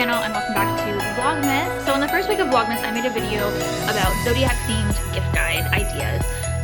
channel and welcome back to Vlogmas. So in the first week of Vlogmas, I made a video about Zodiac themed gift guide ideas.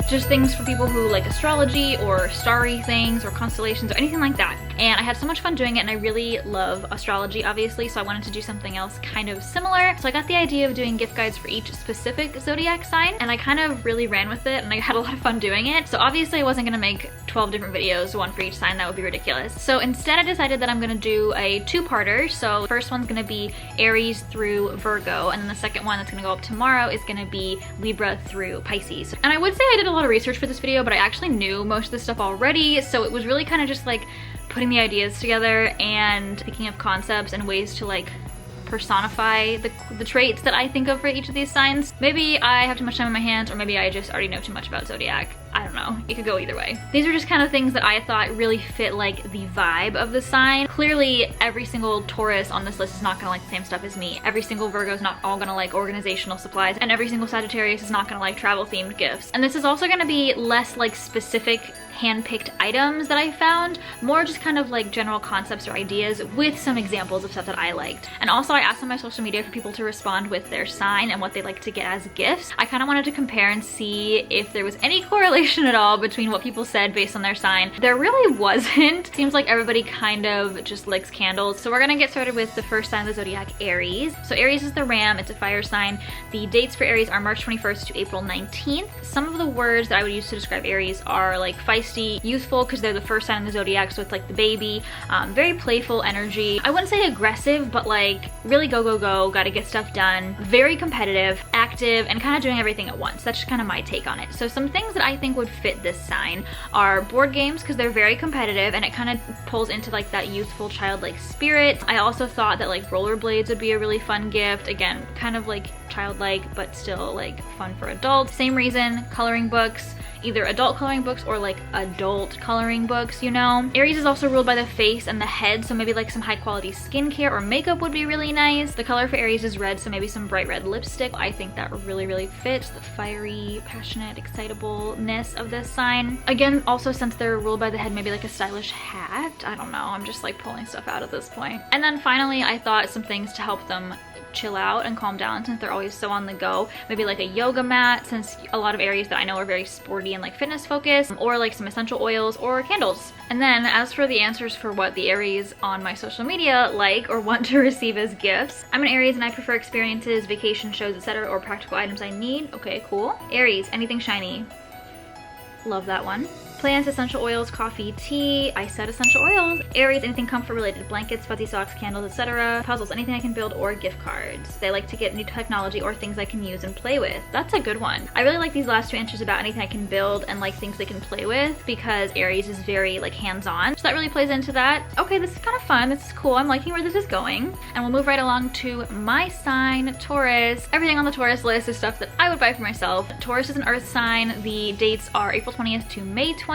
Just things for people who like astrology or starry things or constellations or anything like that. And I had so much fun doing it, and I really love astrology obviously, so I wanted to do something else kind of similar. So I got the idea of doing gift guides for each specific zodiac sign, and I kind of really ran with it and I had a lot of fun doing it. So obviously I wasn't gonna make 12 different videos, one for each sign. That would be ridiculous. So instead I decided that I'm gonna do a two-parter. So the first one's gonna be Aries through Virgo, and then the second one that's gonna go up tomorrow is gonna be Libra through Pisces. And I would say I did a lot of research for this video, but I actually knew most of this stuff already, so it was really kind of just like putting the ideas together and thinking of concepts and ways to like personify the traits that I think of for each of these signs. Maybe I have too much time on my hands, or maybe I just already know too much about Zodiac. I don't know, it could go either way. These are just kind of things that I thought really fit like the vibe of the sign. Clearly every single Taurus on this list is not gonna like the same stuff as me. Every single Virgo is not all gonna like organizational supplies, and every single Sagittarius is not gonna like travel themed gifts. And this is also gonna be less like specific hand-picked items that I found, more just kind of like general concepts or ideas with some examples of stuff that I liked. And also I asked on my social media for people to respond with their sign and what they like to get as gifts. I kind of wanted to compare and see if there was any correlation at all between what people said based on their sign. There really wasn't. Seems like everybody kind of just likes candles. So we're gonna get started with the first sign of the zodiac, Aries. So Aries is the ram, it's a fire sign. The dates for Aries are March 21st to April 19th. Some of the words that I would use to describe Aries are like feisty, youthful, because they're the first sign in the zodiac, so it's like the baby, very playful energy. I wouldn't say aggressive, but like really go, go, go, gotta get stuff done. Very competitive, active, and kind of doing everything at once. That's just kind of my take on it. So some things that I think would fit this sign are board games, because they're very competitive and it kind of pulls into like that youthful childlike spirit. I also thought that like rollerblades would be a really fun gift. Again, kind of like childlike but still like fun for adults. Same reason, coloring books, either adult coloring books or like adult coloring books, you know. Aries is also ruled by the face and the head, so maybe like some high quality skincare or makeup would be really nice. The color for Aries is red, so maybe some bright red lipstick. I think that really fits the fiery, passionate, excitableness of this sign. Again, also since they're ruled by the head, maybe like a stylish hat. I don't know, I'm just like pulling stuff out at this point. And then finally, I thought some things to help them chill out and calm down since they're always so on the go. Maybe like a yoga mat, since a lot of Aries that I know are very sporty and like fitness focused, or like some essential oils or candles. And then as for the answers for what the Aries on my social media like or want to receive as gifts, I'm an Aries and I prefer experiences, vacation, shows, etc., or practical items I need. Okay, cool. Aries, anything shiny. Love that one. Plants, essential oils, coffee, tea. I said essential oils. Aries, anything comfort related, blankets, fuzzy socks, candles, etc. Puzzles, anything I can build, or gift cards. They like to get new technology or things I can use and play with. That's a good one. I really like these last two answers about anything I can build and like things they can play with, because Aries is very like hands-on. So that really plays into that. Okay, this is kind of fun. This is cool. I'm liking where this is going. And we'll move right along to my sign, Taurus. Everything on the Taurus list is stuff that I would buy for myself. Taurus is an earth sign. The dates are April 20th to May 20th.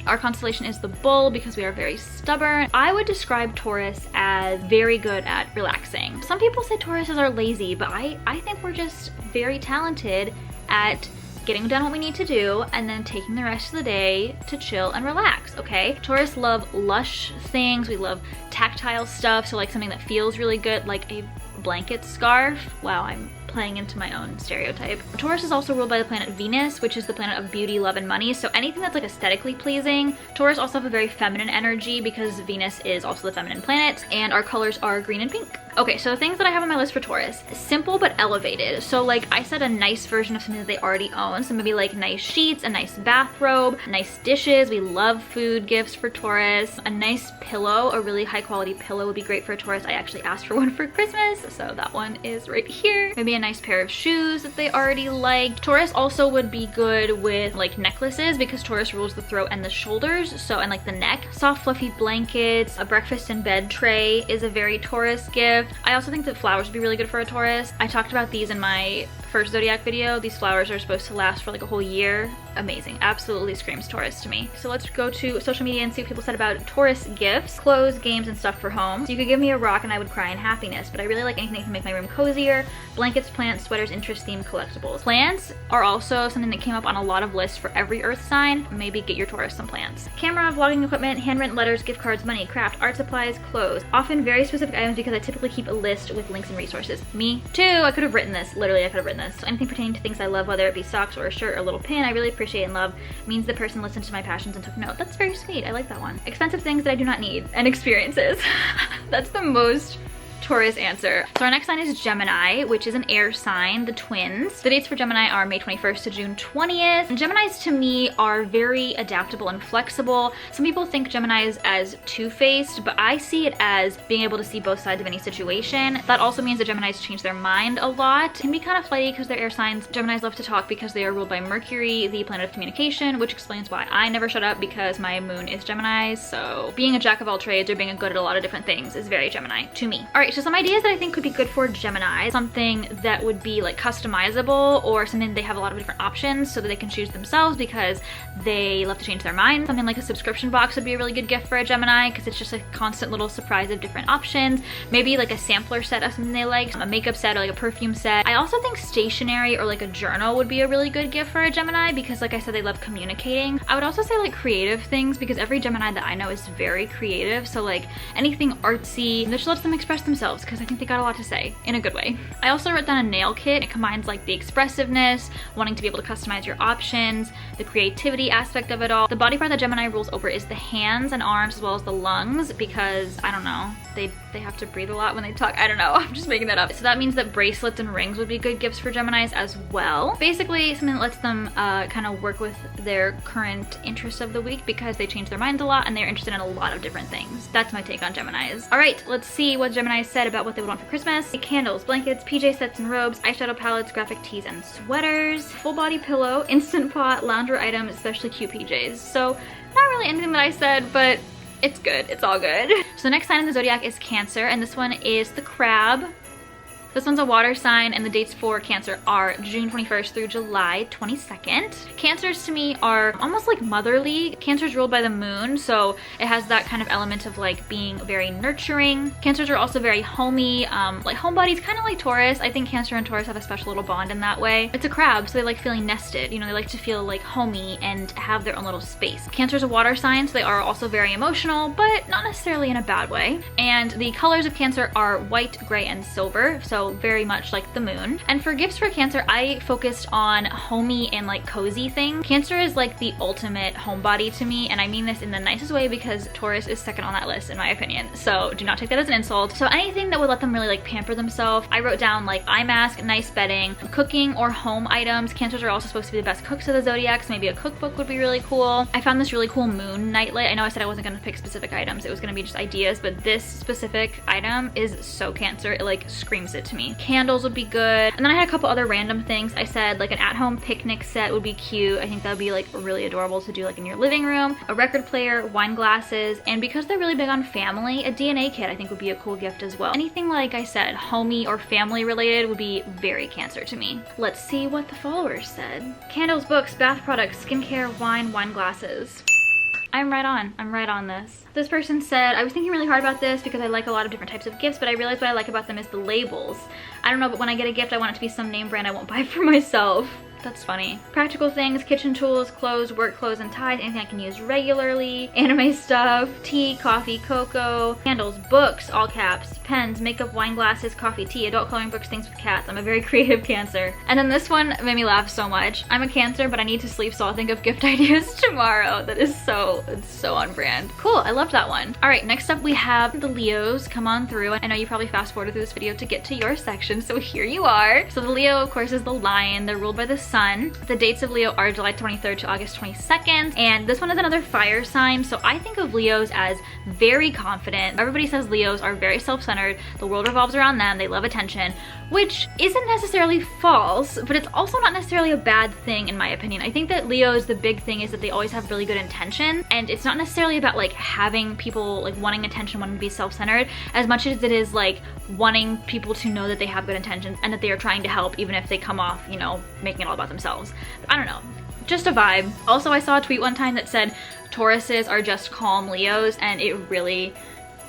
Our constellation is the bull because we are very stubborn. I would describe Taurus as very good at relaxing. Some people say Tauruses are lazy, but I think we're just very talented at getting done what we need to do and then taking the rest of the day to chill and relax, okay? Taurus love lush things. We love tactile stuff, so like something that feels really good, like a blanket scarf. Wow, I'm playing into my own stereotype. Taurus is also ruled by the planet Venus, which is the planet of beauty, love, and money. So anything that's like aesthetically pleasing. Taurus also have a very feminine energy because Venus is also the feminine planet, and our colors are green and pink. Okay, so the things that I have on my list for Taurus, simple but elevated. So like I said, a nice version of something that they already own. So maybe like nice sheets, a nice bathrobe, nice dishes. We love food gifts for Taurus. A nice pillow, a really high quality pillow would be great for a Taurus. I actually asked for one for Christmas, so that one is right here. Maybe a nice pair of shoes that they already like. Taurus also would be good with like necklaces, because Taurus rules the throat and the shoulders, so, and like the neck. Soft fluffy blankets, a breakfast in bed tray is a very Taurus gift. I also think that flowers would be really good for a Taurus. I talked about these in my first Zodiac video. These flowers are supposed to last for like a whole year. Amazing. Absolutely screams Taurus to me. So let's go to social media and see what people said about Taurus gifts, clothes, games, and stuff for home. So you could give me a rock and I would cry in happiness, but I really like anything that can make my room cozier. Blankets, plants, sweaters, interest-themed collectibles. Plants are also something that came up on a lot of lists for every earth sign. Maybe get your Taurus some plants. Camera, vlogging equipment, handwritten letters, gift cards, money, craft, art supplies, clothes. Often very specific items because I typically keep a list with links and resources. Me too. I could have written this. Literally, I could have written this. So anything pertaining to things I love, whether it be socks or a shirt or a little pin, I really appreciate and love, means the person listened to my passions and took note. That's very sweet. I like that one. Expensive things that I do not need, and experiences. That's the most Taurus answer. So our next sign is Gemini, which is an air sign, the twins. The dates for Gemini are May 21st to June 20th. And Geminis to me are very adaptable and flexible. Some people think Geminis as two-faced, but I see it as being able to see both sides of any situation. That also means that Geminis change their mind a lot. Can be kind of flighty because they're air signs. Geminis love to talk because they are ruled by Mercury, the planet of communication, which explains why I never shut up because my moon is Gemini. So being a jack of all trades or being good at a lot of different things is very Gemini to me. All right, so some ideas that I think could be good for Gemini, something that would be like customizable or something they have a lot of different options so that they can choose themselves because they love to change their mind. Something like a subscription box would be a really good gift for a Gemini because it's just a constant little surprise of different options. Maybe like a sampler set of something they like, a makeup set or like a perfume set. I also think stationery or like a journal would be a really good gift for a Gemini because like I said, they love communicating. I would also say like creative things because every Gemini that I know is very creative. So like anything artsy, that just lets them express themselves because I think they got a lot to say in a good way. I also wrote down a nail kit. It combines like the expressiveness, wanting to be able to customize your options, the creativity aspect of it all. The body part that Gemini rules over is the hands and arms as well as the lungs because I don't know, they have to breathe a lot when they talk. I don't know, I'm just making that up. So that means that bracelets and rings would be good gifts for Geminis as well. Basically something that lets them kind of work with their current interests of the week because they change their minds a lot and they're interested in a lot of different things. That's my take on Geminis. All right, let's see what Geminis said about what they would want for Christmas. Candles, blankets, PJ sets and robes, eyeshadow palettes, graphic tees and sweaters, full body pillow, instant pot, lounger items, especially cute PJs. So not really anything that I said, but it's good. It's all good. So the next sign in the Zodiac is Cancer, and this one is the crab. This one's a water sign, and the dates for Cancer are June 21st through July 22nd. Cancers to me are almost like motherly. Cancer's ruled by the moon, so it has that kind of element of like being very nurturing. Cancers are also very homey, like homebodies, kind of like Taurus. I think Cancer and Taurus have a special little bond in that way. It's a crab, so they like feeling nested. You know, they like to feel like homey and have their own little space. Cancer's a water sign, so they are also very emotional, but not necessarily in a bad way. And the colors of Cancer are white, gray, and silver, so very much like the moon. And for gifts for Cancer, I focused on homey and like cozy things. Cancer is like the ultimate homebody to me, and I mean this in the nicest way because Taurus is second on that list in my opinion. So do not take that as an insult. So anything that would let them really like pamper themselves. I wrote down like eye mask, nice bedding, cooking or home items. Cancers are also supposed to be the best cooks of the Zodiac, so maybe a cookbook would be really cool. I found this really cool moon nightlight. I know I said I wasn't gonna pick specific items. It was gonna be just ideas, but this specific item is so Cancer. It like screams it to me. Candles would be good. And then I had a couple other random things. I said like an at-home picnic set would be cute. I think that would be like really adorable to do like in your living room. A record player, wine glasses, and because they're really big on family, a DNA kit I think would be a cool gift as well. Anything like I said, homey or family related would be very Cancer to me. Let's see what the followers said. Candles, books, bath products, skincare, wine glasses. I'm right on this. This person said, I was thinking really hard about this because I like a lot of different types of gifts, but I realized what I like about them is the labels. I don't know, but when I get a gift, I want it to be some name brand I won't buy for myself. That's funny. Practical things, kitchen tools, clothes, work clothes and ties, anything I can use regularly, anime stuff, tea, coffee, cocoa, candles, books, all caps, pens, makeup, wine glasses, coffee, tea, adult coloring books, things with cats. I'm a very creative Cancer. And then this one made me laugh so much. I'm a Cancer, but I need to sleep, so I'll think of gift ideas tomorrow. That is it's so on brand. Cool, I love that one. All right, next up we have the Leos. Come on through. I know you probably fast forwarded through this video to get to your section, so here you are. So the Leo, of course, is the lion. They're ruled by the sun. The dates of Leo are July 23rd to August 22nd, and this one is another fire sign, so I think of Leos as very confident. Everybody says Leos are very self-centered. The world revolves around them. They love attention. which isn't necessarily false, but it's also not necessarily a bad thing in my opinion. I think that Leos, the big thing is that they always have really good intention, and it's not necessarily about like having people like wanting attention, wanting to be self-centered, as much as it is like wanting people to know that they have good intentions and that they are trying to help, even if they come off, you know, making it all about themselves. I don't know, just a vibe. Also, I saw a tweet one time that said Tauruses are just calm Leos, and it really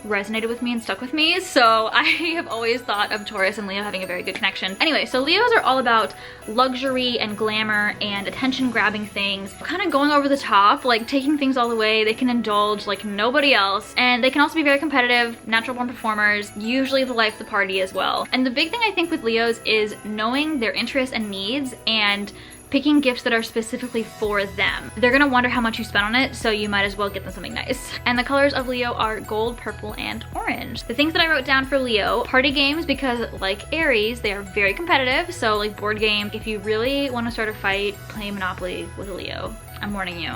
resonated with me and stuck with me. So I have always thought of Taurus and Leo having a very good connection. Anyway, so Leos are all about luxury and glamour and attention grabbing things, kind of going over the top, like taking things all the way. They can indulge like nobody else, and they can also be very competitive, natural born performers, usually the life of the party as well. And the big thing I think with Leos is knowing their interests and needs and picking gifts that are specifically for them. They're gonna wonder how much you spent on it, so you might as well get them something nice. And the colors of Leo are gold, purple, and orange. The things that I wrote down for Leo: party games, because like Aries, they are very competitive. So like board game, if you really want to start a fight, play Monopoly with a Leo. I'm warning you.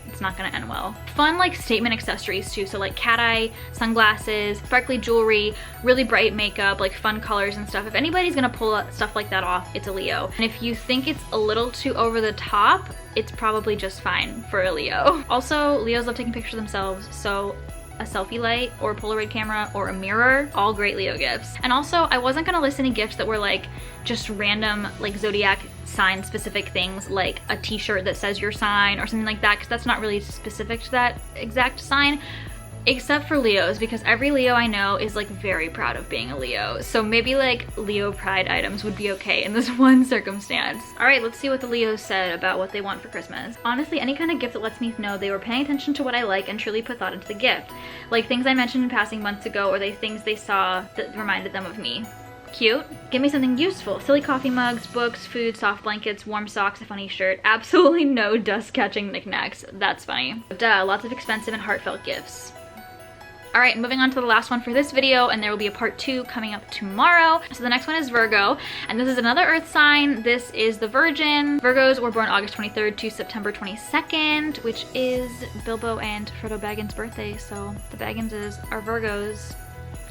It's not gonna end well. Fun like statement accessories too, so like cat eye, sunglasses, sparkly jewelry, really bright makeup, like fun colors and stuff. If anybody's gonna pull stuff like that off, it's a Leo. And if you think it's a little too over the top, it's probably just fine for a Leo. Also, Leos love taking pictures of themselves, so a selfie light or a Polaroid camera or a mirror, all great Leo gifts. And also, I wasn't gonna list any gifts that were like just random like Zodiac sign specific things, like a t-shirt that says your sign or something like that, because that's not really specific to that exact sign, except for Leos, because every Leo I know is like very proud of being a Leo. So maybe like Leo pride items would be okay in this one circumstance. All right, let's see what the Leos said about what they want for Christmas. Honestly, any kind of gift that lets me know they were paying attention to what I like and truly put thought into the gift. Like things I mentioned in passing months ago, or things they saw that reminded them of me. Cute. Give me something useful. Silly coffee mugs, books, food, soft blankets, warm socks, a funny shirt. Absolutely no dust-catching knickknacks. That's funny. Duh, lots of expensive and heartfelt gifts. All right, moving on to the last one for this video, and there will be a part 2 coming up tomorrow. So the next one is Virgo, and this is another earth sign. This is the Virgin. Virgos were born August 23rd to September 22nd, which is Bilbo and Frodo Baggins' birthday. So the Bagginses are Virgos.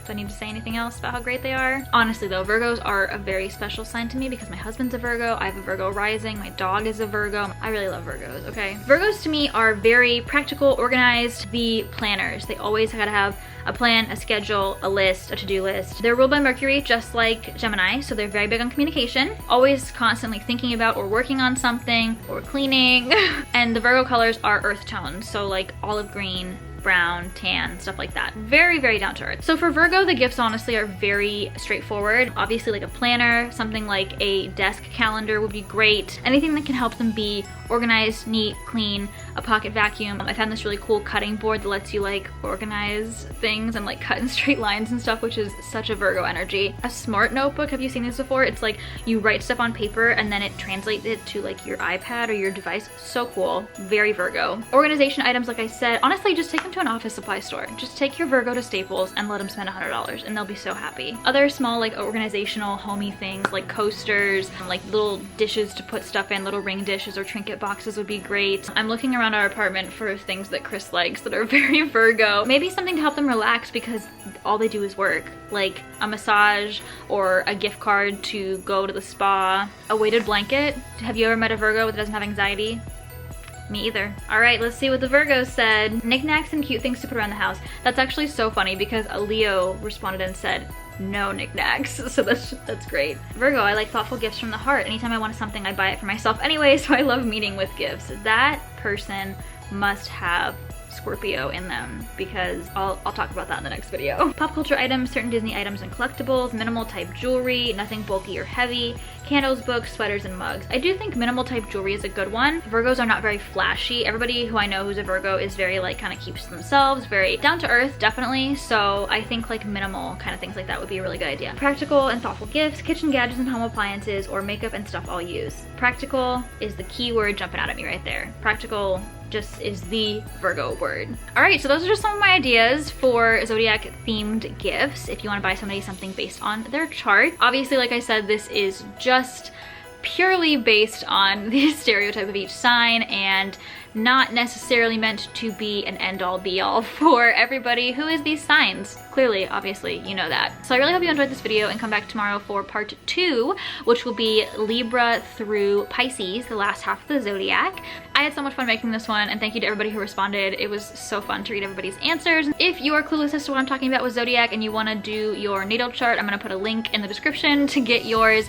Do I need to say anything else about how great they are? Honestly though, Virgos are a very special sign to me because my husband's a Virgo, I have a Virgo rising, my dog is a Virgo. I really love Virgos, okay? Virgos to me are very practical, organized, the planners. They always gotta have a plan, a schedule, a list, a to-do list. They're ruled by Mercury just like Gemini, so they're very big on communication, always constantly thinking about or working on something or cleaning. And the Virgo colors are earth tones, so like olive green, brown, tan, stuff like that. Very, very down to earth. So for Virgo, the gifts honestly are very straightforward. Obviously like a planner, something like a desk calendar would be great. Anything that can help them be organized, neat, clean, a pocket vacuum. I found this really cool cutting board that lets you like organize things and like cut in straight lines and stuff, which is such a Virgo energy. A smart notebook, have you seen this before? It's like you write stuff on paper and then it translates it to like your iPad or your device. So cool, very Virgo. Organization items, like I said, honestly just take them to an office supply store. Just take your Virgo to Staples and let them spend $100 and they'll be so happy. Other small like organizational homey things like coasters, like little dishes to put stuff in, little ring dishes or trinket boxes would be great. I'm looking around our apartment for things that Chris likes that are very Virgo. Maybe something to help them relax because all they do is work, like a massage or a gift card to go to the spa. A weighted blanket. Have you ever met a Virgo that doesn't have anxiety? Me either. All right, let's see what the Virgos said. Knickknacks and cute things to put around the house. That's actually so funny because a Leo responded and said, no knickknacks. So that's great. Virgo, I like thoughtful gifts from the heart. Anytime I want something, I buy it for myself anyway, so I love meeting with gifts. That person must have Scorpio in them because I'll talk about that in the next video. Pop culture items, certain Disney items and collectibles, minimal type jewelry, nothing bulky or heavy, candles, books, sweaters, and mugs. I do think minimal type jewelry is a good one. Virgos are not very flashy. Everybody who I know who's a Virgo is very like kind of keeps to themselves, very down to earth, definitely. So I think like minimal kind of things like that would be a really good idea. Practical and thoughtful gifts, kitchen gadgets and home appliances, or makeup and stuff I'll use. Practical is the key word jumping out at me right there. Practical just is the Virgo word. All right, so those are just some of my ideas for Zodiac themed gifts if you want to buy somebody something based on their chart. Obviously, like I said, this is just purely based on the stereotype of each sign and not necessarily meant to be an end-all be-all for everybody who is these signs. Clearly, obviously, you know that. So I really hope you enjoyed this video and come back tomorrow for part 2, which will be Libra through Pisces, the last half of the zodiac. I had so much fun making this one, and thank you to everybody who responded. It was so fun to read everybody's answers. If you are clueless as to what I'm talking about with zodiac and you want to do your natal chart, I'm going to put a link in the description to get yours.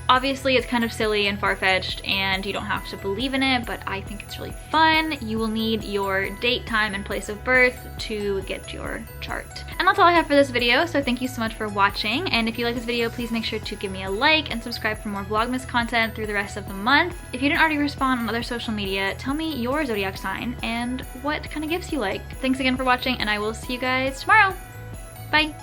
Obviously, it's kind of silly and far-fetched, and you don't have to believe in it, but I think it's really fun. You will need your date, time, and place of birth to get your chart. And that's all I have for this video, so thank you so much for watching. And if you like this video, please make sure to give me a like and subscribe for more Vlogmas content through the rest of the month. If you didn't already respond on other social media, tell me your zodiac sign and what kind of gifts you like. Thanks again for watching, and I will see you guys tomorrow. Bye!